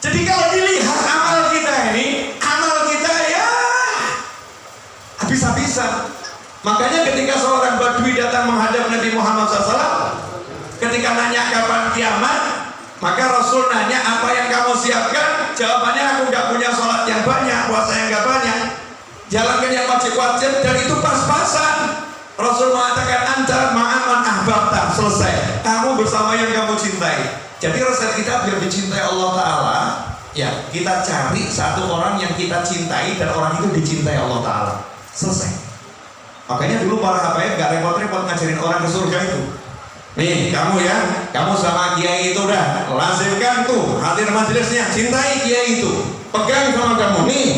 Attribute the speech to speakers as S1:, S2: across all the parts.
S1: Jadi kalau dilihat amal kita ya habis-habisan. Makanya ketika seorang badui datang menghadap Nabi Muhammad SAW, ketika nanya kapan kiamat, maka Rasul nanya apa yang kamu siapkan. Jawabannya, aku nggak punya sholat yang banyak, puasa yang nggak banyak, jalankan yang wajib-wajib, dan itu pas-pasan. Rasul mengatakan anta ma'aman ahbabta, selesai, kamu bersama yang kamu cintai. Jadi resep kita biar dicintai Allah Ta'ala, ya kita cari satu orang yang kita cintai dan orang itu dicintai Allah Ta'ala, selesai. Makanya dulu para habaib gak repot-repot ngajarin orang ke surga itu. Nih kamu ya, kamu sama kiai itu dah lazimkan tuh hadir majelisnya, cintai kiai itu, pegang sama kamu nih,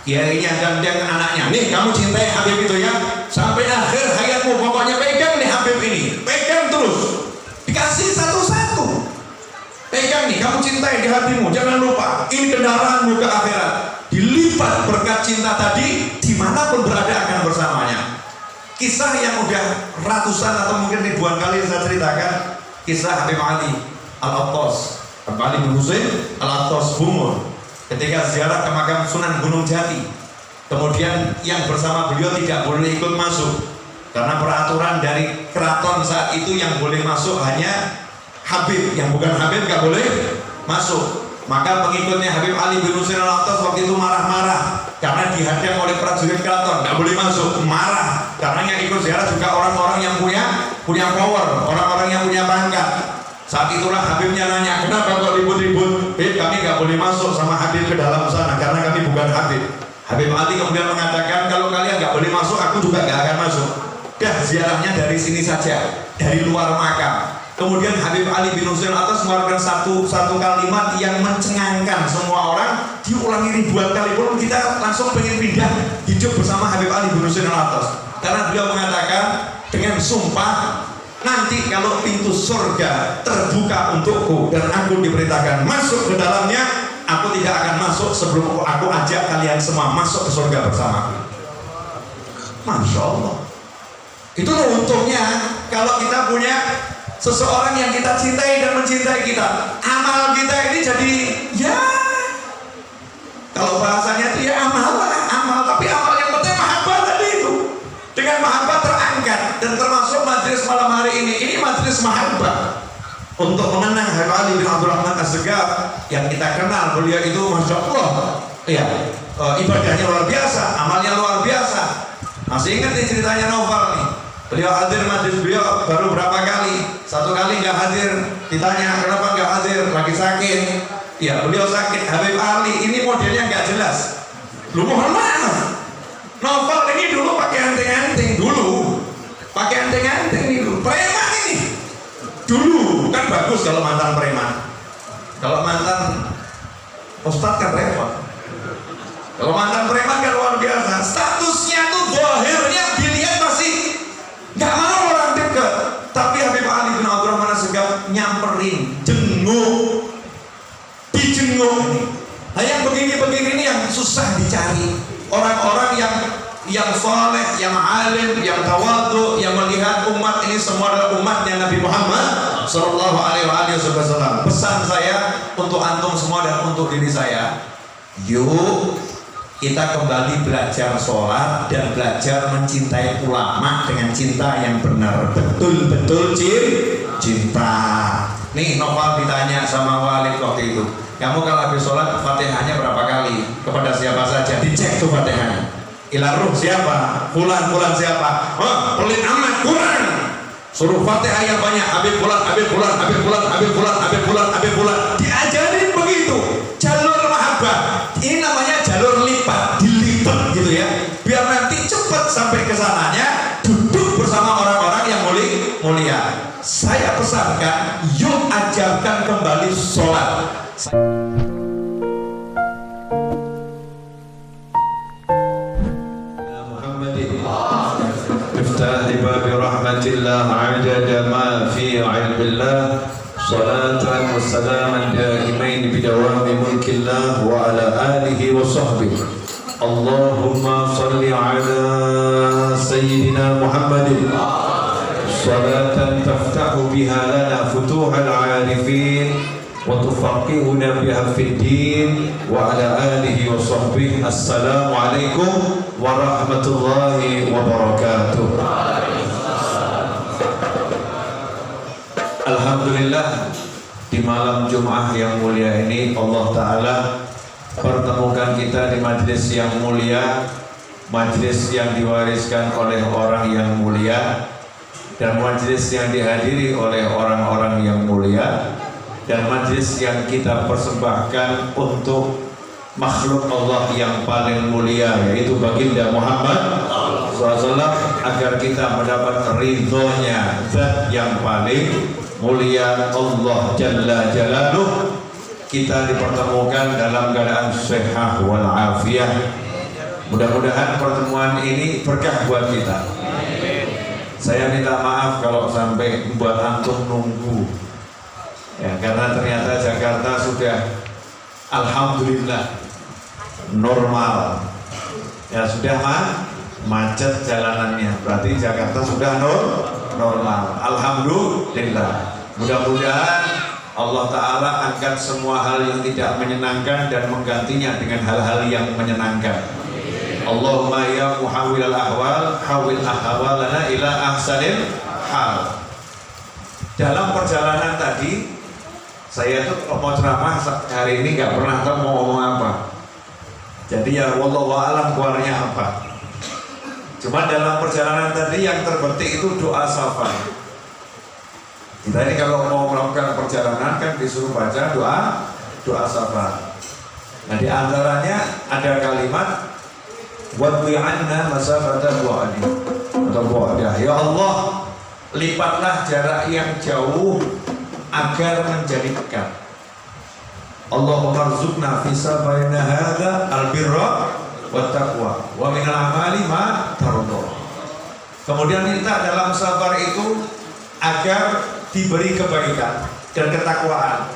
S1: kiainya dan anaknya, nih kamu cintai Habib itu ya, sampai akhir hayatmu pokoknya pegang nih Habib ini, pegang terus, dikasih satu-satu, pegang nih, kamu cintai di hatimu, jangan lupa ini kendaraanmu ke akhirat, dilipat berkat cinta tadi, dimanapun berada akan bersamanya. Kisah yang udah ratusan atau mungkin ribuan kali saya ceritakan, kisah Habib Ali Al-Attas, Habib Ali bin Husain Al-Attas Bungur, ketika ziarah ke makam Sunan Gunung Jati. Kemudian yang bersama beliau tidak boleh ikut masuk karena peraturan dari keraton saat itu yang boleh masuk hanya Habib, yang bukan Habib gak boleh masuk. Maka pengikutnya Habib Ali bin Husain Al-Attas waktu itu marah-marah karena dihadang oleh prajurit keraton, nggak boleh masuk, marah karena yang ikut ziarah juga orang-orang yang punya power, orang-orang yang punya pangkat. Saat itulah Habibnya nanya, kenapa kok ribut-ribut? Kami nggak boleh masuk sama Habib ke dalam sana karena kami bukan Habib. Habib Ali kemudian mengatakan, kalau kalian nggak boleh masuk, aku juga nggak akan masuk. Dah ziarahnya dari sini saja, dari luar makam. Kemudian Habib Ali bin Husain Al-Attas mengeluarkan satu kalimat yang mencengangkan semua orang, diulangi ribuan kali pun kita langsung pengen pindah hidup bersama Habib Ali bin Husain Al-Attas. Karena beliau mengatakan dengan sumpah, nanti kalau pintu surga terbuka untukku dan aku diperintahkan masuk ke dalamnya, aku tidak akan masuk sebelum aku ajak kalian semua masuk ke surga bersamaku. Masya Allah. Itu untungnya kalau kita punya seseorang yang kita cintai dan mencintai kita. Amal kita ini jadi ya, kalau bahasanya itu ya amal, tapi amal yang penting mahabbah tadi itu. Dengan mahabbah terangkat, dan termasuk majelis malam hari ini majelis mahabbah untuk mengenang Habib Ali bin Abdurrahman As-Segaf yang kita kenal. Beliau itu Masya Allah ya, ibadahnya luar biasa, amalnya luar biasa. Masih ingat nih ceritanya Novel nih, beliau hadir majelis beliau baru berapa kali, satu kali nggak hadir, ditanya kenapa nggak hadir, lagi sakit. Ya beliau sakit. Habib Ali ini modelnya nggak jelas. Lu mohon maaf, Novel ini dulu pakai anting-anting dulu, pakai anting-anting itu, preman ini dulu kan bagus kalau mantan preman. Kalau mantan ustadz kan repot. Kalau mantan preman kan luar biasa, statusnya tuh zahirnya dilihat masih nggak mau orang dekat. Tapi Habib Ali bin Abdurrahman As-Segaf nyamperin, jenguk, dijenguk ini. Nah yang begini-begini ini yang susah dicari. Orang-orang yang soleh, yang alim, yang tawadhu, yang melihat umat ini semua adalah umatnya Nabi Muhammad Sallallahu Alaihi Wasallam. Pesan saya untuk antum semua dan untuk diri saya, yuk kita kembali belajar sholat dan belajar mencintai ulama dengan cinta yang benar, betul-betul cinta. Nih Novel ditanya sama Walid waktu itu, kamu kalau habis sholat Fatihahnya berapa kali? Kepada siapa saja? Dicek tuh Fatihahnya. Ila ruh siapa? Fulan siapa? Oh, pelit amat, kurang. Suruh Fatihah yang banyak. Habib fulan. Diajarin begitu. Jalur mahabbah. Ini namanya jalur lipat, dilipat gitu ya. Biar nanti cepat sampai ke sananya, duduk bersama orang-orang yang mulia. Saya pesankan, yuk ajarkan kembali sholat.
S2: افتح باب رحمة الله عدد ما في علم الله صلاة وسلاما دائمين بدوام ملك الله وعلى آله وصحبه. اللهم صل على سيدنا محمد صلاة تفتح بها لنا فتوح العارفين وتفقهنا بها في الدين وعلى آله وصحبه. السلام عليكم ورحمة الله وبركاته. Alhamdulillah, di malam Jumat yang mulia ini Allah Ta'ala pertemukan kita di majlis yang mulia, majlis yang diwariskan oleh orang yang mulia, dan majlis yang dihadiri oleh orang-orang yang mulia, dan majlis yang kita persembahkan untuk makhluk Allah yang paling mulia, yaitu baginda Muhammad SAW, agar kita mendapat ridhonya zat yang paling mulia Allah Jalla Jalaluh. Kita dipertemukan dalam keadaan sehat wal afiah. Mudah-mudahan pertemuan ini berkah buat kita. Saya minta maaf kalau sampai membuat antum nunggu ya, karena ternyata Jakarta sudah alhamdulillah normal ya, sudah macet jalanannya, berarti Jakarta sudah normal. Alhamdulillah. Mudah-mudahan Allah Ta'ala angkat semua hal yang tidak menyenangkan dan menggantinya dengan hal-hal yang menyenangkan. Allahumma ya muhawwilal ahwal hawil ahwalana ila ahsanil hal. Dalam perjalanan tadi saya tuh mau ceramah hari ini nggak pernah tahu mau ngomong apa. Jadi ya wallahu a'lam keluarnya apa. Cuma dalam perjalanan tadi yang terbetik itu doa safar. Kita ini kalau mau melakukan perjalanan kan disuruh baca doa safar. Nah di antaranya ada kalimat wadwi anna masafata bu'adi atau bu'adah. Ya Allah, lipatlah jarak yang jauh agar menjadi dekat. Allahumma rzuqna fi safarina hadza albirra wat taqwa wa minal amali ma tarda. Kemudian minta dalam safar itu agar diberi kebaikan dan ketakwaan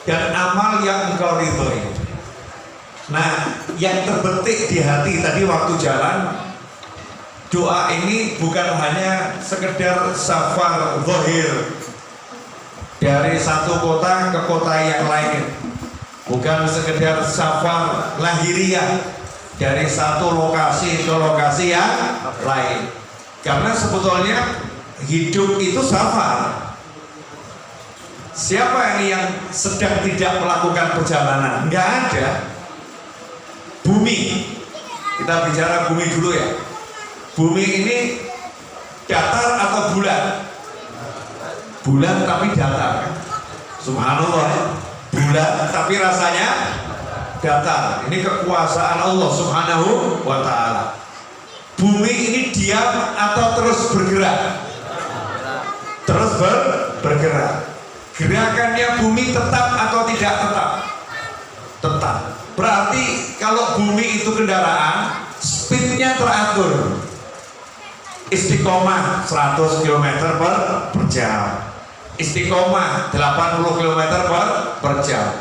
S2: dan amal yang engkau ridhoi. Nah, yang terbetik di hati tadi waktu jalan, doa ini bukan hanya sekedar safar zahir dari satu kota ke kota yang lain, bukan sekedar safar lahiriah dari satu lokasi ke lokasi yang lain. Karena sebetulnya hidup itu safar. Siapa yang sedang tidak melakukan perjalanan? Nggak ada. Bumi, kita bicara bumi dulu ya. Bumi ini datar atau bulan? Bulan tapi datar. Subhanallah, bulan tapi rasanya datar. Ini kekuasaan Allah Subhanahu wa Ta'ala. Bumi ini diam atau terus bergerak? Terus bergerak. Gerakannya bumi tetap atau tidak tetap? Tetap. Berarti kalau bumi itu kendaraan, speednya teratur. Istiqomah 100 km per jam. Istiqomah 80 km per jam.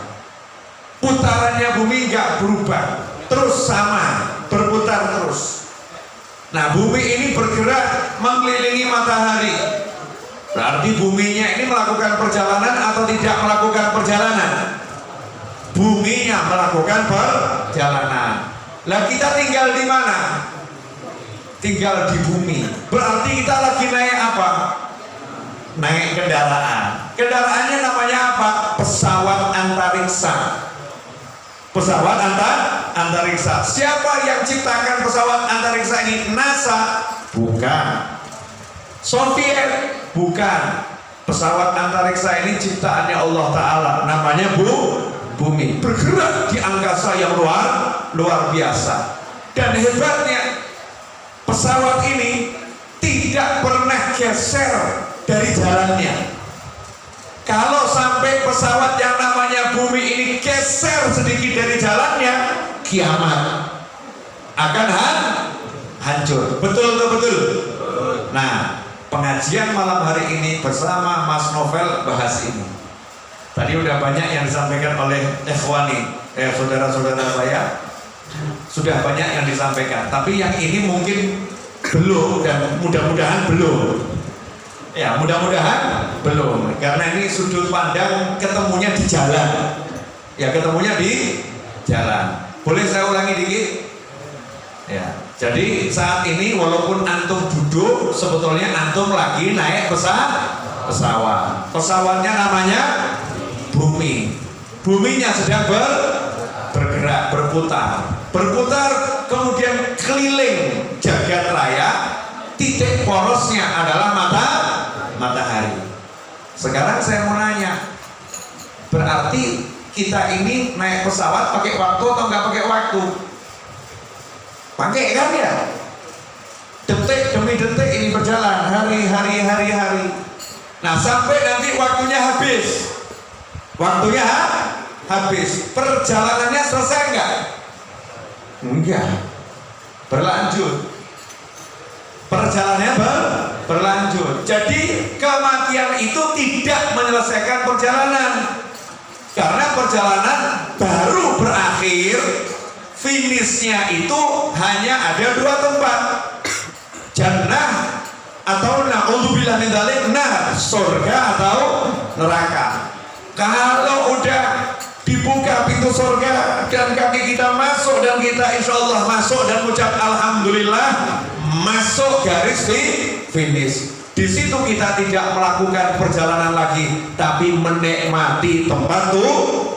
S2: Putarannya bumi nggak berubah, terus sama, berputar terus. Nah, bumi ini bergerak mengelilingi matahari. Berarti buminya ini melakukan perjalanan atau tidak melakukan perjalanan? Buminya melakukan perjalanan. Lah kita tinggal di mana? Tinggal di bumi. Berarti kita lagi naik apa? Naik kendaraan. Kendaraannya namanya apa? Pesawat antariksa. Pesawat antariksa. Siapa yang ciptakan pesawat antariksa ini? NASA? Bukan. Soviet? Bukan. Pesawat antariksa ini ciptaannya Allah Ta'ala. Namanya bumi. Bergerak di angkasa yang luar biasa. Dan hebatnya, pesawat ini tidak pernah geser dari jalannya. Kalau sampai pesawat yang namanya bumi ini geser sedikit dari jalannya, kiamat akan hancur. Betul atau betul? Nah, pengajian malam hari ini bersama Mas Novel bahas ini. Tadi udah banyak yang disampaikan oleh ikhwani, saudara-saudara saya. Sudah banyak yang disampaikan, tapi yang ini mungkin belum dan mudah-mudahan belum.
S1: Ya, mudah-mudahan belum, karena ini sudut pandang ketemunya di jalan. Ya, ketemunya di jalan. Boleh saya ulangi dikit? Ya, jadi saat ini walaupun antum duduk, sebetulnya antum lagi naik pesawat. Pesawatnya namanya bumi. Buminya sedang bergerak, berputar, kemudian keliling jagat raya. Titik porosnya adalah matahari. Sekarang saya mau nanya, berarti kita ini naik pesawat pakai waktu atau nggak pakai waktu? Pakai kan ya? Detik demi detik ini berjalan, hari. Nah, sampai nanti waktunya habis. Perjalanannya selesai enggak? Enggak. Berlanjut. Perjalanannya berlanjut. Jadi kematian itu tidak menyelesaikan perjalanan, karena perjalanan baru berakhir. Finishnya itu hanya ada dua tempat, jannah atau na'udzubillah min dzalik, surga atau neraka. Kalau udah dibuka pintu surga dan kaki kita masuk, dan kita insya Allah masuk dan ucap alhamdulillah, masuk garis finish. Di situ kita tidak melakukan perjalanan lagi, tapi menikmati tempat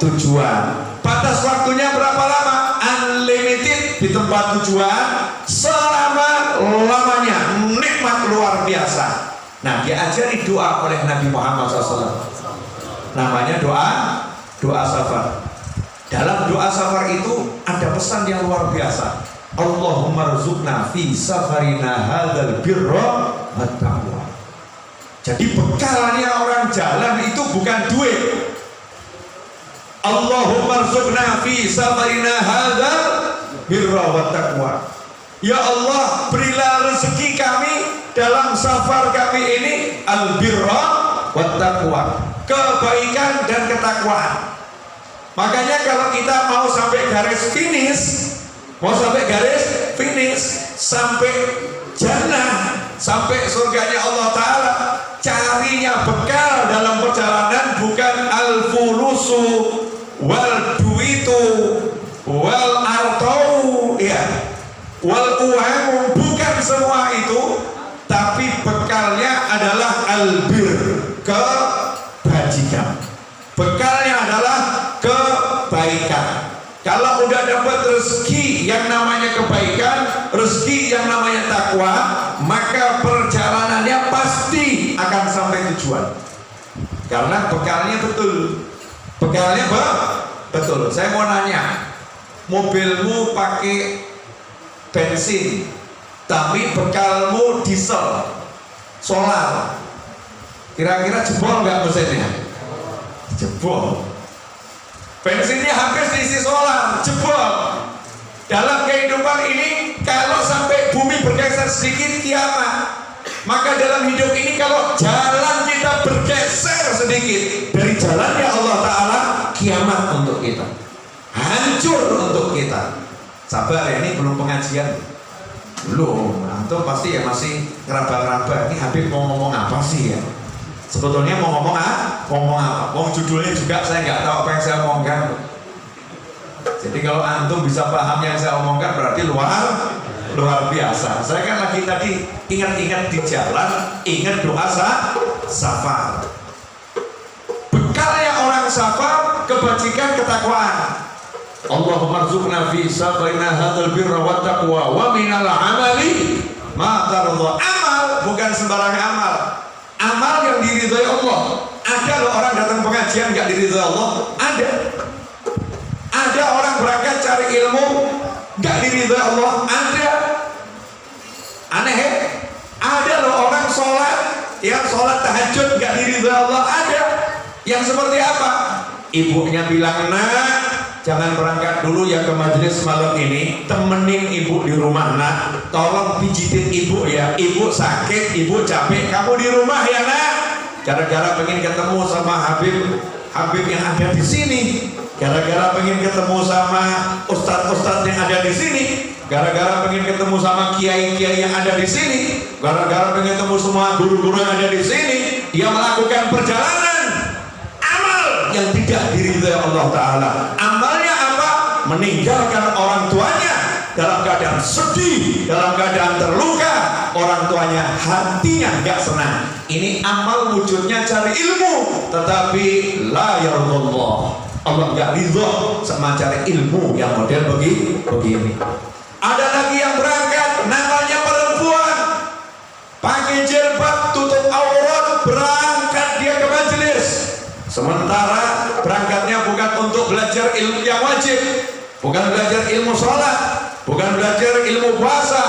S1: tujuan. Batas waktunya berapa lama? Unlimited di tempat tujuan, selama-lamanya, nikmat luar biasa. Nah, diajari doa oleh Nabi Muhammad SAW. Namanya doa safar. Dalam doa safar itu ada pesan yang luar biasa. Allahumma rzuqna fi safarina hadzal birra wat taqwa. Jadi bekalnya orang jalan itu bukan duit. Allahumma rzuqna fi safarina hadzal birra wat taqwa. Ya Allah, berilah rezeki kami dalam safar kami ini al birra wat taqwa, kebaikan dan ketakwaan. Makanya kalau kita mau sampai garis finish, sampai jannah, sampai surganya Allah Ta'ala, carinya bekal dalam perjalanan bukan al-fulusu wal duitu wal artau, ya, wal uamu, bukan semua itu, tapi bekalnya adalah albir, kebajikan. Bekalnya adalah kebaikan. Kalau udah dapat rezeki yang namanya kebaikan, rezeki yang namanya takwa, maka perjalanannya pasti akan sampai tujuan. Karena bekalnya betul. Betul. Saya mau nanya, mobilmu pakai bensin, tapi bekalmu diesel, solar, kira-kira jebol nggak mesinnya? Jebol. Bensinnya habis diisi solar, jebol. Dalam kehidupan ini, kalau sampai bumi bergeser sedikit, kiamat. Maka dalam hidup ini, kalau jalan kita bergeser sedikit dari jalannya Allah Ta'ala, kiamat untuk kita, hancur untuk kita. Sabar ya, ini belum pengajian. Belum, antum pasti ya masih ngeraba-ngeraba. Ini Habib mau ngomong apa sih ya? Sebetulnya mau ngomong apa? Judulnya juga saya nggak tahu apa yang saya omongkan. Jadi kalau antum bisa paham yang saya omongkan, berarti luar biasa. Saya kan lagi tadi ingat-ingat di jalan, ingat doa safar. Bekalnya orang safar, kebajikan, ketakwaan. Allahumma rzuqna fi safarina hadzal birra wat taqwa wa minal amali ma tardha. Amal bukan sembarang amal. Amal yang diridhoi Allah. Ada loh orang datang pengajian nggak diridhoi Allah. Ada orang berangkat cari ilmu nggak diridhoi Allah. Aneh ya? Ada loh orang sholat tahajud nggak diridhoi Allah. Ada. Yang seperti apa? Ibunya bilang, nak, jangan berangkat dulu ya ke majelis malam ini, temenin ibu di rumah, nak, tolong pijitin ibu ya, ibu sakit, ibu capek, kamu di rumah ya nak. Gara-gara pengen ketemu sama Habib yang ada di sini, gara-gara pengen ketemu sama ustadz-ustadz yang ada di sini, gara-gara pengen ketemu sama kiai-kiai yang ada di sini, gara-gara pengen ketemu semua guru-guru yang ada di sini, dia melakukan perjalanan amal yang tidak diridhai Allah Ta'ala. Amalnya apa? Meninggalkan orang tuanya dalam keadaan sedih, dalam keadaan terluka, orang tuanya hatinya gak senang. Ini amal wujudnya cari ilmu, tetapi la yarallah, Allah gak ridho sama cari ilmu yang model begini. Ada lagi yang berangkat, namanya perempuan, pakai jilbab, tutup aurat, berangkat dia ke majelis. Sementara berangkatnya bukan untuk belajar ilmu yang wajib, bukan belajar ilmu sholat, bukan belajar ilmu puasa,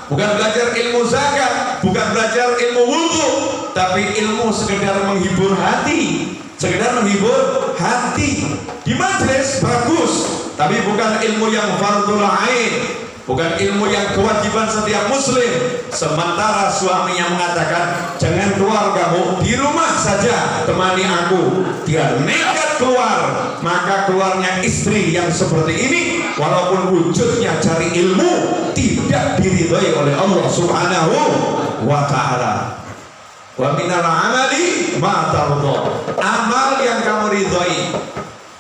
S1: bukan belajar ilmu zakat, bukan belajar ilmu wudhu, tapi ilmu sekedar menghibur hati, sekedar menghibur hati. Di majelis bagus, tapi bukan ilmu yang fardhu ain, bukan ilmu yang kewajiban setiap muslim. Sementara suaminya mengatakan, jangan keluar kamu, di rumah saja temani aku. Dia nekat keluar, maka keluarnya istri yang seperti ini, walaupun wujudnya cari ilmu, tidak diridhai oleh Allah Subhanahu wa Ta'ala. Wa minal amali ma tardha, amal yang kamu ridhai,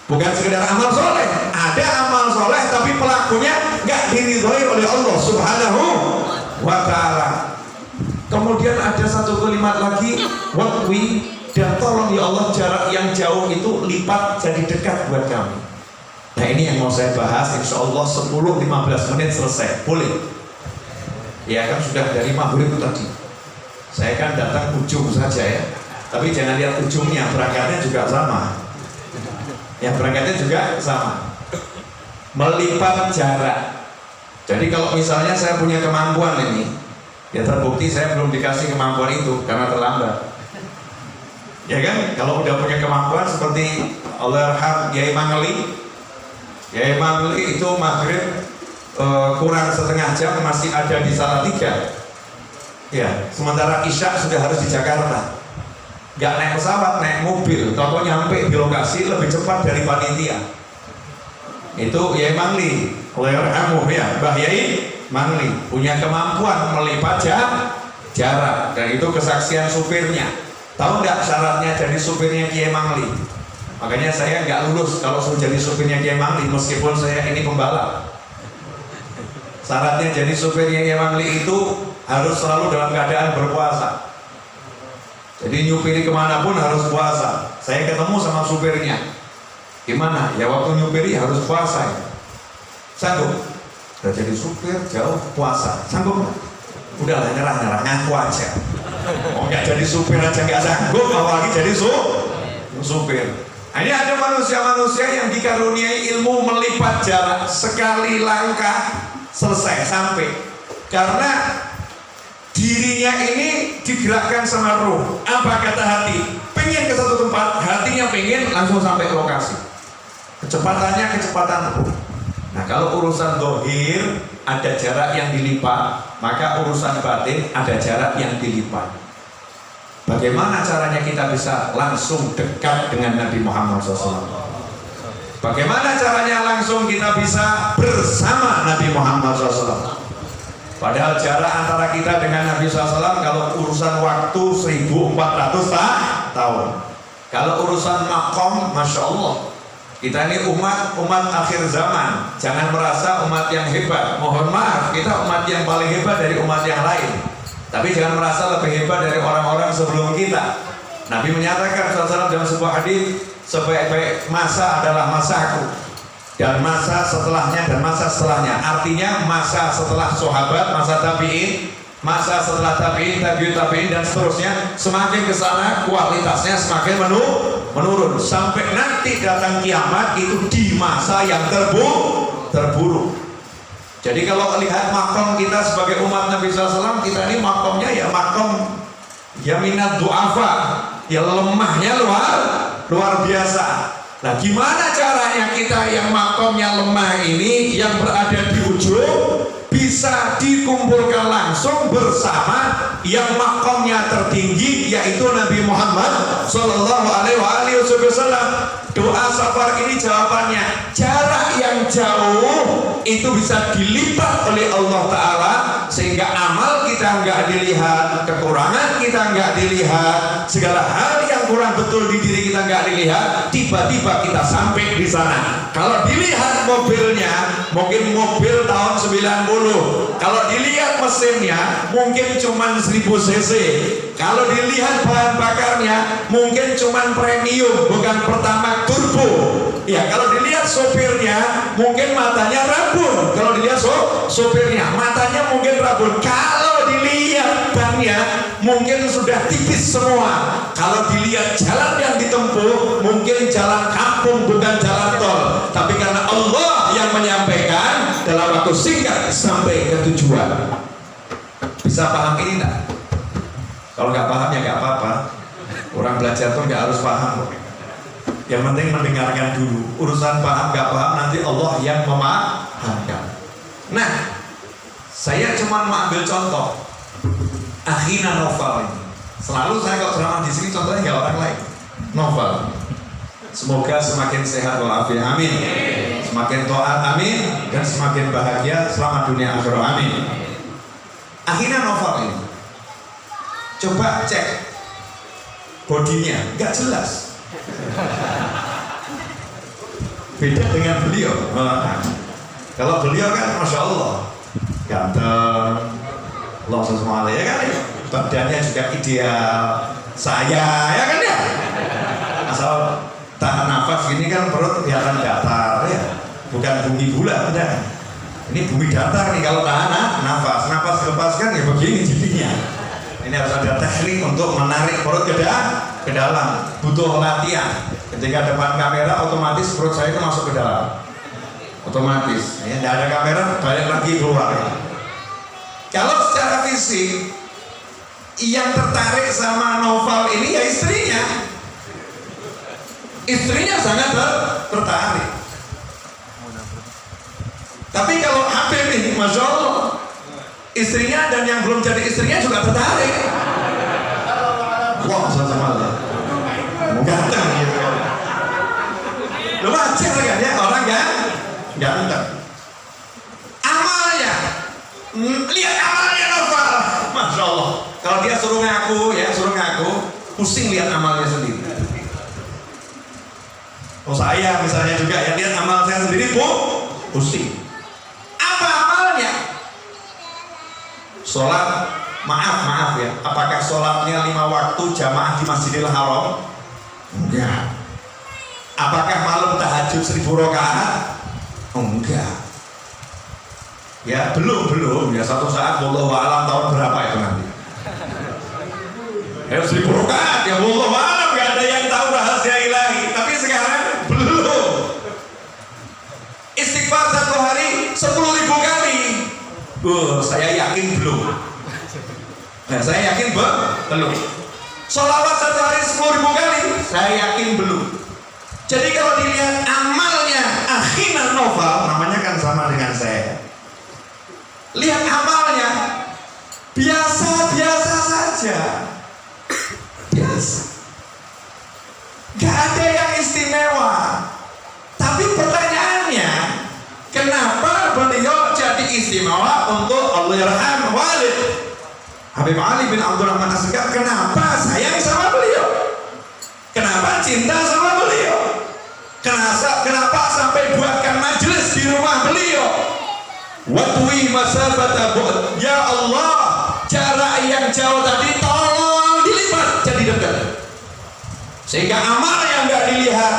S1: bukan sekedar amal soleh. Ada amal soleh tapi pelakunya gak diridhoi oleh Allah Subhanahu wa Ta'ala. Kemudian ada satu kalimat lagi, wakwi, dan tolong ya Allah jarak yang jauh itu lipat jadi dekat buat kami. Nah ini yang mau saya bahas, insya Allah 10-15 menit selesai, boleh? Ya kan sudah dari maghrib tadi. Saya kan datang ujung saja ya, tapi jangan lihat ujungnya, berangkatnya juga sama. Yang berangkatnya juga sama, melipat jarak. Jadi kalau misalnya saya punya kemampuan ini, ya terbukti saya belum dikasih kemampuan itu karena terlambat. Ya kan, kalau udah punya kemampuan seperti Allahyarham Yai Mangli. Yai Mangli itu maghrib kurang setengah jam masih ada di Salatiga. Ya, sementara Isya sudah harus di Jakarta. Gak naik pesawat, naik mobil, toko nyampe di lokasi lebih cepat dari panitia. Itu Yai Mangli, Allahyarhamuh ya, Mbah Yai Mangli punya kemampuan melipat jarak, dan itu kesaksian supirnya. Tahu nggak syaratnya jadi supirnya Kiai Mangli? Makanya saya nggak lulus kalau suruh jadi supirnya Kiai Mangli, meskipun saya ini pembalap. Syaratnya jadi supirnya Kiai Mangli itu harus selalu dalam keadaan berpuasa. Jadi nyupiri kemanapun harus puasa. Saya ketemu sama supirnya, gimana? Ya waktu nyupiri harus puasa ya. Sanggup? Udah jadi supir jauh puasa, sanggup? Udahlah nyerah, ngaku aja. Oh nggak jadi supir aja nggak sanggup, apalagi jadi supir. Nah, ini ada manusia-manusia yang dikaruniai ilmu melipat jarak, sekali langkah selesai sampai, karena dirinya ini digerakkan sama ruh. Apa kata hati? Pengen ke satu tempat, hatinya pengen langsung sampai ke lokasi. Kecepatannya kecepatan ruh. Nah kalau urusan dohir ada jarak yang dilipat, maka urusan batin ada jarak yang dilipat. Bagaimana caranya kita bisa langsung dekat dengan Nabi Muhammad SAW? Bagaimana caranya langsung kita bisa bersama Nabi Muhammad SAW? Padahal jarak antara kita dengan Nabi SAW kalau urusan waktu 1400 tahun. Kalau urusan makom, Masya Allah, kita ini umat akhir zaman. Jangan merasa umat yang hebat. Mohon maaf, kita umat yang paling hebat dari umat yang lain. Tapi jangan merasa lebih hebat dari orang-orang sebelum kita. Nabi menyatakan SAW dalam sebuah hadis, sebaik-baik masa adalah masaku, dan masa setelahnya dan masa setelahnya. Artinya masa setelah sahabat, masa tabi'in, masa setelah tabi'in, tabi'in dan seterusnya. Semakin ke sana kualitasnya semakin menurun sampai nanti datang kiamat itu di masa yang terburuk. Jadi kalau lihat makom kita sebagai umat Nabi SAW, kita ini makomnya ya makom yaminat du'afa, ya lemahnya luar biasa. Nah gimana caranya kita yang makomnya lemah ini, yang berada di ujung, bisa dikumpulkan langsung bersama yang makomnya tertinggi, yaitu Nabi Muhammad Sallallahu Alaihi Wasallam. Doa safar ini jawabannya, jarak yang jauh itu bisa dilipat oleh Allah Ta'ala, sehingga amal kita nggak dilihat, kekurangan kita nggak dilihat, segala hal yang kurang betul di diri kita nggak dilihat, tiba-tiba kita sampai di sana. Kalau dilihat mobilnya, mungkin mobil tahun 90. Kalau dilihat mesinnya, mungkin cuma 1000 cc. Kalau dilihat bahan bakarnya, mungkin cuma premium, bukan pertama turbo. Ya, kalau dilihat sopirnya, mungkin matanya rabun. Kalau dilihat sopirnya, matanya mungkin rabun. Kalau dilihat bannya, mungkin sudah tipis semua. Kalau dilihat jalan yang ditempuh, mungkin jalan kampung, bukan jalan tol. Tapi karena Allah yang menyampaikan, dalam waktu singkat sampai ke tujuan. Bisa paham ini enggak? Kalau nggak paham ya nggak apa-apa. Orang belajar tuh nggak harus paham. Yang penting mendengarkan dulu. Urusan paham nggak paham nanti Allah yang memahamkan. Nah, saya cuma mengambil contoh Akhina Novel ini. Selalu saya kalau ceramah di sini contohnya nggak orang lain. Novel. Semoga semakin sehat walafiat, amin. Semakin taat, amin. Dan semakin bahagia selama dunia akhirat, amin. Akhina Novel ini, coba cek bodinya, nggak jelas. Beda dengan beliau. Kalau beliau kan masya Allah ganteng, Allah SWT ya kan, badannya juga ideal, saya ya kan ya. Asal tahan nafas gini kan perut kelihatan datar ya, bukan bumi bulat, udah. Ini bumi datar nih kalau tahan nafas dilepaskan ya begini jadinya. Ini harus ada teknik untuk menarik perut ke dalam, butuh latihan. Ketika depan kamera otomatis perut saya itu masuk ke dalam, otomatis. Ya, tidak ada kamera balik lagi keluar. Ya. Kalau secara fisik yang tertarik sama Novel ini ya istrinya sangat tertarik. Tapi kalau Habib ini, masya Allah, istrinya dan yang belum jadi istrinya juga tertarik. Wah, sama-sama ganteng gitu. Lu wajar kan ya orang ganteng. Amalnya, lihat amalnya Novel, masya Allah. Kalau dia suruh ngaku, pusing lihat amalnya sendiri. Oh saya misalnya juga ya, lihat amal saya sendiri pusing. Apa amalnya? Sholat, maaf ya, apakah sholatnya 5 waktu jamaah di Masjidil Haram? Enggak. Apakah malam tahajud 1000 rakaat? Enggak. Ya belum ya, satu saat wallahu a'lam tahun berapa itu nanti. Ya 1000 rakaat ya wallahu a'lam, gak ada yang tahu rahasia ilahi. Tapi sekarang belum. Istighfar satu hari 10.000 kali. Saya yakin belum. Nah, saya yakin belum. Sholawat satu hari 10.000 kali, saya yakin belum. Jadi kalau dilihat amalnya Akhina Novel, namanya kan sama dengan saya. Lihat amalnya biasa saja, biasa. Gak ada yang istimewa. Tapi pertanyaannya, kenapa beliau jadi istimewa untuk Allahyarham Walid Habib Ali bin Abdurrahman As-Segaf? Kenapa sayang sama beliau? Kenapa cinta sama beliau? Kenapa sampai buatkan majelis di rumah beliau? Watwi masafata bu'd. Ya Allah, jarak yang jauh tadi tolong dilipat jadi dekat. Sehingga amal yang enggak dilihat,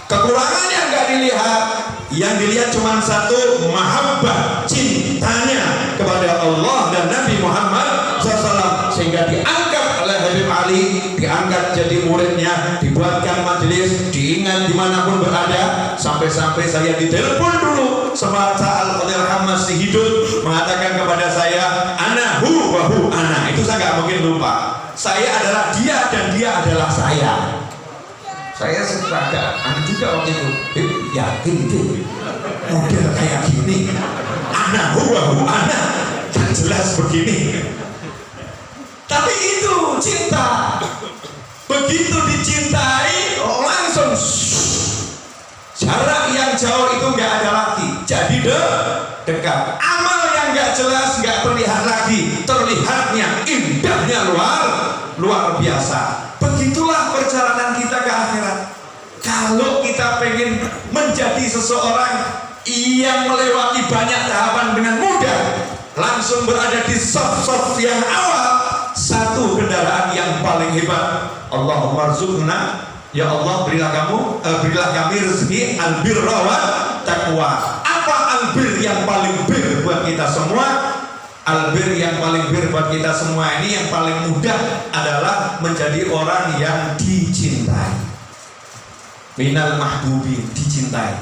S1: kekurangan yang enggak dilihat, yang dilihat cuma satu, mahabbah, cintanya kepada Allah dan Nabi Muhammad SAW. Sehingga diangkat oleh Habib Ali, diangkat jadi muridnya, dibuatkan majelis, diingat dimanapun berada. Sampai-sampai saya ditelepon dulu sama saat Allahyarham masih hidup, mengatakan kepada saya, ana hu wa hu ana. Itu saya nggak mungkin lupa. Saya adalah dia dan dia adalah saya. Saya agak aneh juga waktu itu. Yakin itu model kayak gini, ana hu wa hu ana. dekat. Amal yang nggak jelas, nggak terlihat lagi, terlihatnya indahnya luar biasa. Begitulah perjalanan kita ke akhirat. Kalau kita pengen menjadi seseorang yang melewati banyak tahapan dengan mudah, langsung berada di saf-saf yang awal, satu kendaraan yang paling hebat. Allahumma rzuqna, ya Allah berilah kami rezeki albirra wa taqwa. Apa albir yang paling bir buat kita semua? Albir yang paling bir buat kita semua ini yang paling mudah adalah menjadi orang yang dicintai. Minal mahbubi, dicintai.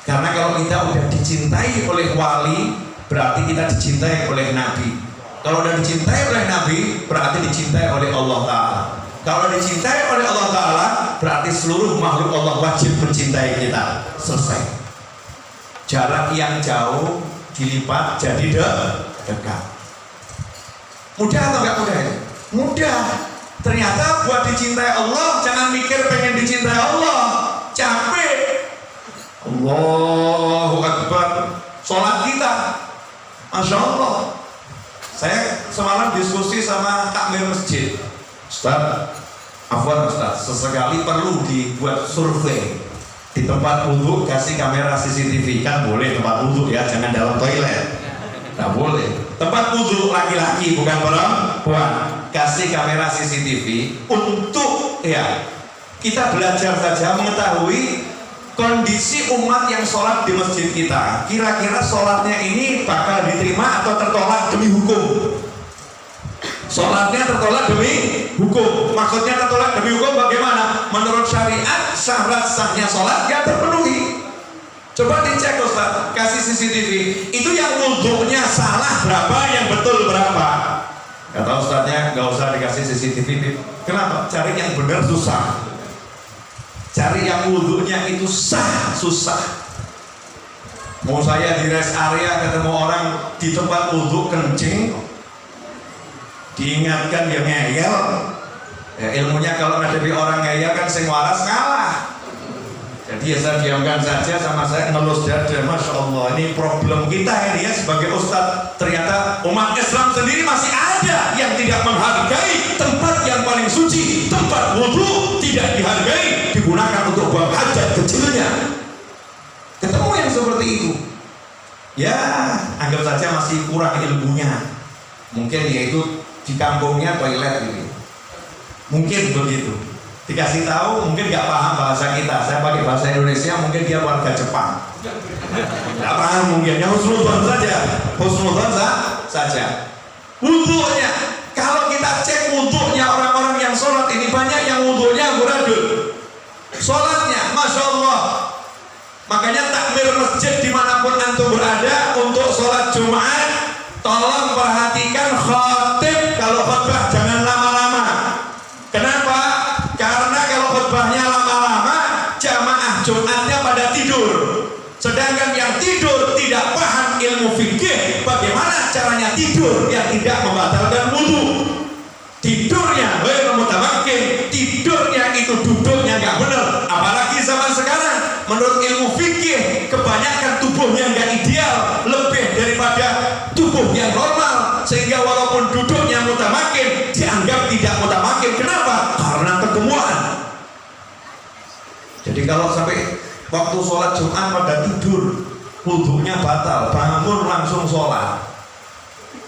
S1: Karena kalau kita udah dicintai oleh wali, berarti kita dicintai oleh Nabi. Kalau udah dicintai oleh Nabi, berarti dicintai oleh Allah Ta'ala. Kalau dicintai oleh Allah Ta'ala, berarti seluruh makhluk Allah wajib mencintai kita. Selesai. Jarak yang jauh dilipat jadi dekat. Mudah atau enggak mudah ya? Mudah. Ternyata buat dicintai Allah, jangan mikir pengen dicintai Allah, capek. Allahu Akbar. Sholat kita, Masya Allah. Saya semalam diskusi sama takmir masjid. Ustaz, afwan Ustaz, sesekali perlu dibuat survei di tempat wudhu, kasih kamera CCTV. Kan boleh tempat wudhu ya, jangan dalam toilet. Nggak boleh. Tempat wudhu laki-laki bukan perempuan, kasih kamera CCTV untuk ya kita belajar saja mengetahui kondisi umat yang sholat di masjid kita. Kira-kira sholatnya ini bakal diterima atau tertolak demi hukum? Sholatnya tertolak demi hukum. Maksudnya tertolak demi hukum bagaimana? Menurut syariat syarat sahnya sholat gak terpenuhi. Coba dicek Ustaz, kasih CCTV. Itu yang wudhunya salah berapa, yang betul berapa? Kata Ustaznya gak usah dikasih CCTV. Kenapa? Cari yang benar susah. Cari yang wudhunya itu sah susah. Mau saya di rest area ketemu orang di tempat wudhu kencing, diingatkan dia ngeyel ya, ilmunya kalau ngadepi orang ngeyel kan sing waras ngalah. Jadi ya saya diamkan saja, sama saya ngelus dada. Masya Allah, ini problem kita ini ya sebagai ustadz. Ternyata umat Islam sendiri masih ada yang tidak menghargai tempat yang paling suci. Tempat wudhu tidak dihargai, digunakan untuk buang hajat kecilnya. Ketemu yang seperti itu, ya anggap saja masih kurang ilmunya. Mungkin yaitu di kampungnya toilet ini, mungkin begitu. Dikasih tahu mungkin nggak paham bahasa kita. Saya pakai bahasa Indonesia, mungkin dia warga Jepang, nggak paham mungkin. Yang husnudzon saja. Wudhunya, kalau kita cek wudhunya orang-orang yang sholat ini, banyak yang wudhunya amburadul. Sholatnya, Masya Allah. Makanya takmir masjid dimanapun antum berada untuk sholat Jumat, tolong perhatikan khatib kalau khutbah jangan lama-lama. Kenapa? Karena kalau khutbahnya lama-lama, jamaah Jumatnya pada tidur. Sedangkan yang tidur tidak paham ilmu fikih, bagaimana caranya tidur yang tidak membatalkan wudhu. Tidurnya, mutamakin, tidurnya itu duduknya nggak benar. Apalagi zaman sekarang, menurut ilmu fikih, kebanyakan tubuhnya nggak ideal, lebih daripada tubuh yang normal, sehingga walaupun duduknya mutamakin, dianggap tidak mutamakin. Kenapa? Karena kegemuan. Jadi kalau sampai waktu sholat Jumat pada tidur, wudhunya batal, bangun langsung sholat.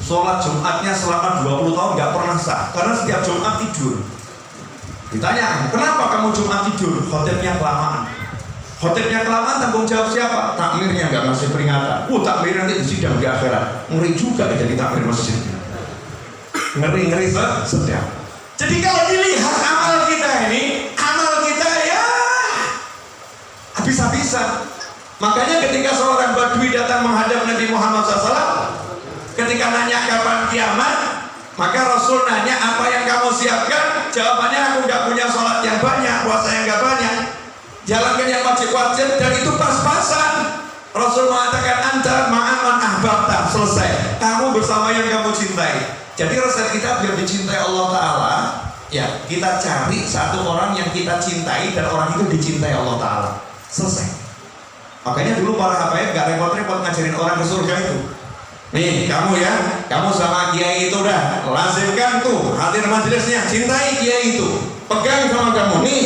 S1: Sholat Jumatnya selama 20 tahun nggak pernah sah, karena setiap Jumat tidur. Ditanya, kenapa kamu Jumat tidur? Khotibnya kelamaan. Khotibnya kelamaan, tanggung jawab siapa? Takmirnya nggak ngasih peringatan. Takmir nanti disidang di akhirat. Ngeri juga jadi takmir masjid. Ngeri sedap. Jadi kalau dilihat amal kita ini, amal kita ya habis-habisan. Makanya ketika seorang badui datang menghadap Nabi Muhammad SAW, ketika nanya kapan kiamat, maka Rasul nanya, apa yang kamu siapkan? Jawabannya, aku nggak punya sholat yang banyak, puasa yang nggak banyak, jalankan yang wajib-wajib, dan itu pas-pasan. Rasul mengatakan, anta ma'aman ahbabta, selesai, kamu bersama yang kamu cintai. Jadi resep kita biar dicintai Allah Ta'ala, ya kita cari satu orang yang kita cintai dan orang itu dicintai Allah Ta'ala, selesai. Makanya dulu para habaib gak repot-repot ngajarin orang ke surga itu. Nih kamu ya, kamu sama kiai itu udah lazimkan tuh hadir majelisnya, cintai kiai itu, pegang sama kamu nih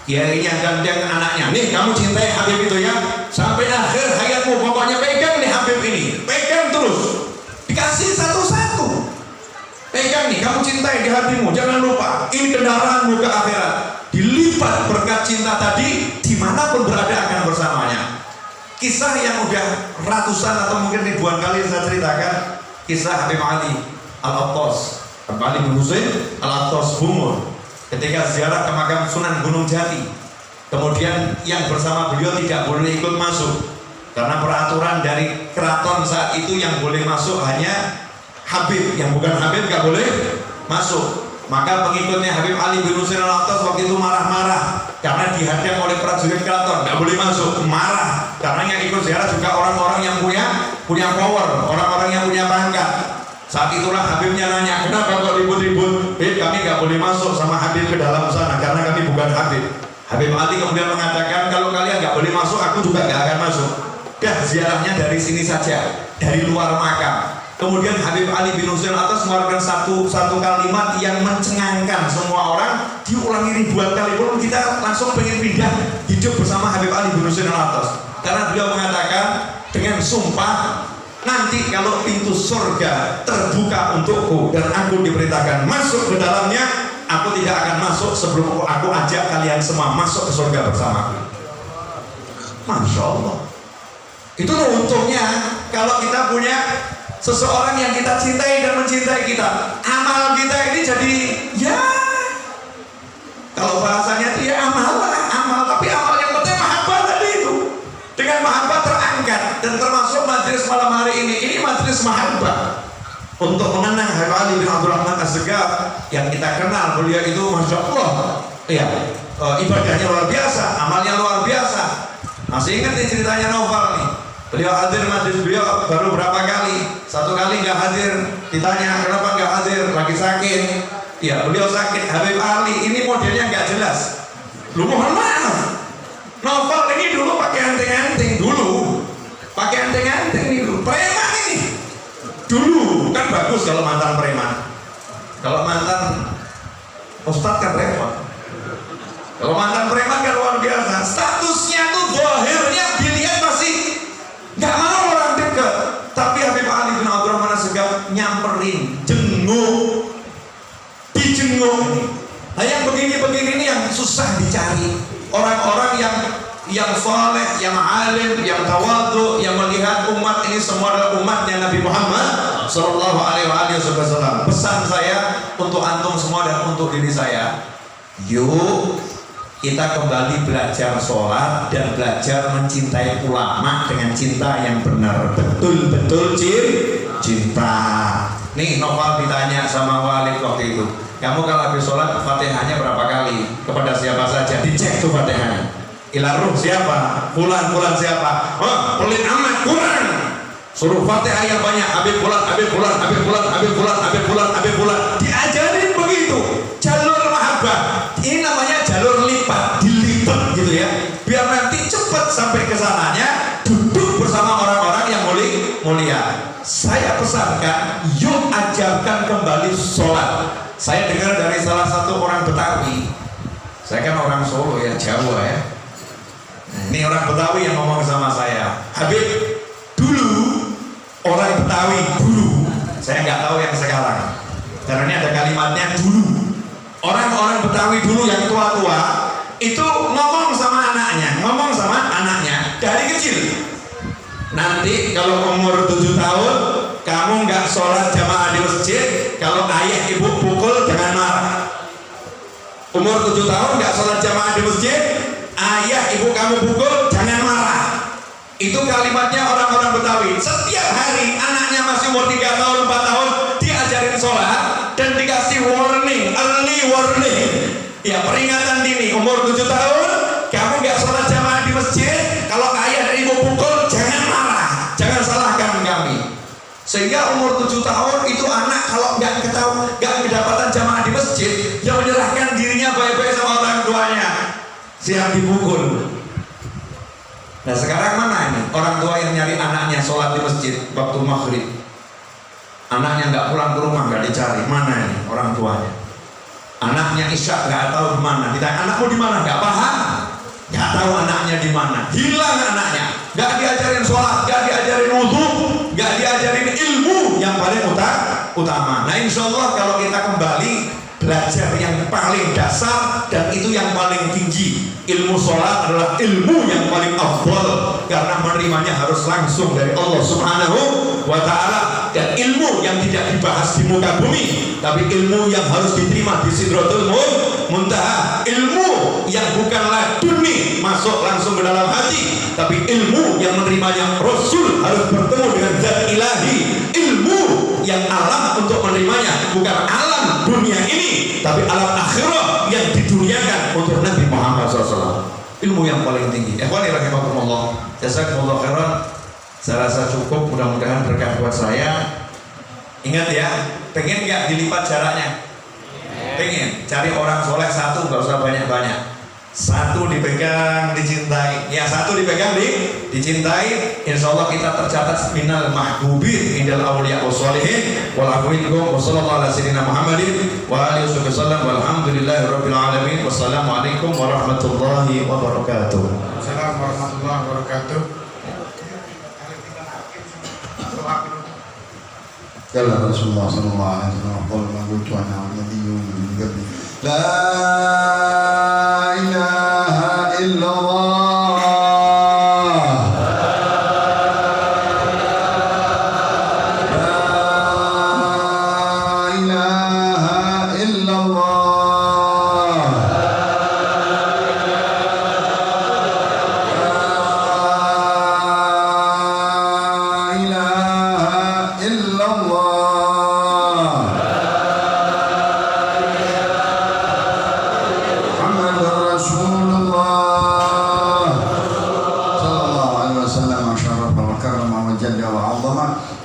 S1: kiainya gandeng anaknya, nih kamu cintai Habib itu ya sampai akhir hayatmu, pokoknya pegang nih Habib ini, pegang terus, dikasih satu-satu, pegang nih, kamu cintai di hatimu, jangan lupa ini kendaraanmu ke akhirat, dilipat berkat cinta tadi, dimanapun berada akan bersamanya. Kisah yang udah ratusan atau mungkin ribuan kali saya ceritakan, kisah Habib Ali Al-Attas, Habib Ali bin Husain Al-Attas Bungur, ketika ziarah ke makam Sunan Gunung Jati. Kemudian yang bersama beliau tidak boleh ikut masuk karena peraturan dari keraton saat itu yang boleh masuk hanya Habib, yang bukan Habib gak boleh masuk. Maka pengikutnya Habib Ali bin Husain Al-Attas waktu itu marah-marah karena dihadang oleh prajurit keraton, gak boleh masuk, marah karena yang ikut ziarah juga orang-orang yang punya power, orang-orang yang punya pangkat. Saat itulah Habibnya nanya, kenapa kok ribut-ribut? Kami gak boleh masuk sama Habib ke dalam sana karena kami bukan Habib. Habib Ali kemudian mengatakan, kalau kalian gak boleh masuk, aku juga gak akan masuk. Dah ziarahnya dari sini saja, dari luar makam. Kemudian Habib Ali bin Husain Al-Attas mengeluarkan satu kalimat yang mencengangkan semua orang, diulangi ribuan kali pun kita langsung pengen pindah hidup bersama Habib Ali bin Husain Al-Attas. Karena beliau mengatakan dengan sumpah, nanti kalau pintu surga terbuka untukku dan aku diperintahkan masuk ke dalamnya, aku tidak akan masuk sebelum aku ajak kalian semua masuk ke surga bersamaku. Masya Allah. Itu loh untungnya kalau kita punya seseorang yang kita cintai dan mencintai kita. Amal kita ini jadi ya, kalau bahasanya itu ya amal, tapi amal yang penting mahabbah tadi itu. Dengan mahabbah terangkat, dan termasuk majelis malam hari ini majelis mahabbah untuk mengenang Habib Ali bin Abdul Rahman As-Segaf yang kita kenal. Beliau itu Masya Allah ya, ibadahnya luar biasa, amalnya luar biasa. Masih ingat nih ceritanya Novel nih, beliau hadir majelis beliau baru berapa kali, satu kali nggak hadir, ditanya kenapa nggak hadir, lagi sakit ya, beliau sakit. Habib Ali ini modelnya nggak jelas, lu mohon maaf, Novel ini dulu pakai anting-anting, preman ini dulu kan bagus kalau mantan preman, kalau mantan ustadz kan repot. Kalau mantan preman kan luar biasa, statusnya tuh zahirnya dilihat masih nggak mau orang dekat, tapi Habib Ali bin Abdul Rahman As-Segaf nyamperin, dijenguk ini. Nah yang begini-begini ini yang susah dicari, orang-orang yang soleh, yang alim, yang tawadhu, yang melihat umat ini semua adalah umatnya Nabi Muhammad Sallallahu Alaihi Wasallam. Pesan saya untuk antum semua dan untuk diri saya, yuk kita kembali belajar sholat dan belajar mencintai ulama dengan cinta yang benar, betul-betul cinta. Nih Novel ditanya sama Walid waktu itu, kamu kalau habis sholat Fatihahnya berapa kali? Kepada siapa saja? Dicek tuh Fatihahnya. Ilaruh siapa? Fulan siapa? Oh, pelit amat, kurang. Suruh Fatihah yang banyak. Habib fulan. Diajarin begitu. Jalur mahabbah. Ini namanya jalur lipat, dilipat gitu ya. Biar nanti cepat sampai ke sananya, duduk bersama orang-orang yang mulia. Saya pesankan, yuk ajarkan kembali sholat. Saya dengar dari salah satu orang Betawi. Saya kan orang Solo ya, Jawa ya. Ini orang Betawi yang ngomong sama saya, Habib, dulu orang Betawi dulu, saya nggak tahu yang sekarang, karena ini ada kalimatnya dulu. Orang-orang Betawi dulu yang tua-tua itu ngomong sama anaknya dari kecil. Nanti kalau umur 7 tahun kamu nggak sholat jamaah di masjid, kalau ayah ibu pukul jangan marah. Umur 7 tahun nggak sholat jamaah di masjid, ayah ibu kamu pukul jangan marah. Itu kalimatnya orang-orang Betawi. Setiap hari anaknya masih umur 3 tahun 4 tahun diajarin sholat dan dikasih warning, early warning ya, peringatan dini. Umur 7 tahun kamu nggak sholat jamaah di masjid, kalau ayah dan ibu pukul jangan marah, jangan salahkan kami. Sehingga umur 7 tahun itu anak kalau nggak kedapatan jamaah di masjid, yang menyerahkan dirinya baik-baik sama orang tuanya, siap dipukul. Nah sekarang mana ini orang tua yang nyari anaknya sholat di masjid waktu maghrib, anaknya nggak pulang ke rumah, nggak dicari, mana ini orang tuanya? Anaknya isya nggak tahu di mana, ditanya anakmu di mana, nggak paham, nggak tahu anaknya di mana, hilang anaknya, nggak diajarin sholat, nggak diajarin wudhu, nggak diajarin ilmu yang paling utama. Nah insya Allah kalau kita kembali belajar yang paling dasar dan itu yang paling tinggi, ilmu sholat adalah ilmu yang paling afdal karena menerimanya harus langsung dari Allah Subhanahu wa ta'ala, dan ilmu yang tidak dibahas di muka bumi tapi ilmu yang harus diterima di Sidratul Muntaha, ilmu yang bukan laduni masuk langsung ke dalam hati tapi ilmu yang menerimanya Rasul harus bertemu dengan zat ilahi, ilmu yang alam untuk menerimanya bukan alam dunia ini tapi alam akhirah yang diduniakan untuk Nabi Muhammad SAW. Ilmu yang paling tinggi. Ikhwani rahimakumullah, jazakumullah khairan. Saya rasa cukup, mudah-mudahan berkah buat saya. Ingat ya, pengen nggak dilipat jaraknya? Pengen. Cari orang soleh satu, nggak usah banyak-banyak. Satu dipegang, dicintai. Ya satu dipegang, dicintai. Insya Allah kita tercatat minal mahbubin indal awliya wassalihin wal afwinkum wa sallallahu ala sayyidina Muhammadin wa alihi wasallam walhamdulillahi rabbil alamin. Wassalamualaikum warahmatullahi wabarakatuh.
S3: Assalamualaikum warahmatullahi wabarakatuh. قال رسول الله صلى الله عليه وسلم قال ما قلت انا والنبي من قبل لا اله الا الله لا اله الا الله لا اله الا الله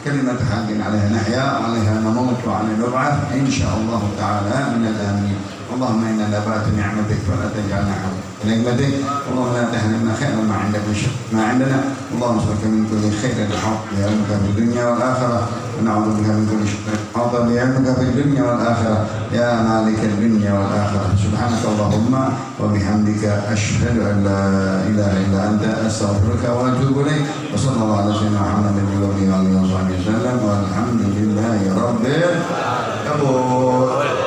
S3: كلمة حق عليها نحيا وعليها نموت وعليها نبعث إن شاء الله تعالى من الآمنين. اللهم إنا نبات نعمتك فلا تجعلنا نعمتك. اللهم لا تحرمنا خير ما عندك ما عندنا. اللهم نسألك من كل خير الحق بعلمك في الدنيا والآخرة ونعوذ بك من كل شر حق بعلمك في الدنيا والآخرة يا مالك الدنيا والآخرة. سبحانك اللهم وبحمدك أشهد أن لا إله إلا أنت أستغفرك وأتوب إليك. وصلى الله على سيدنا محمد وعلى آله وصحبه وسلم والحمد لله رب العالمين.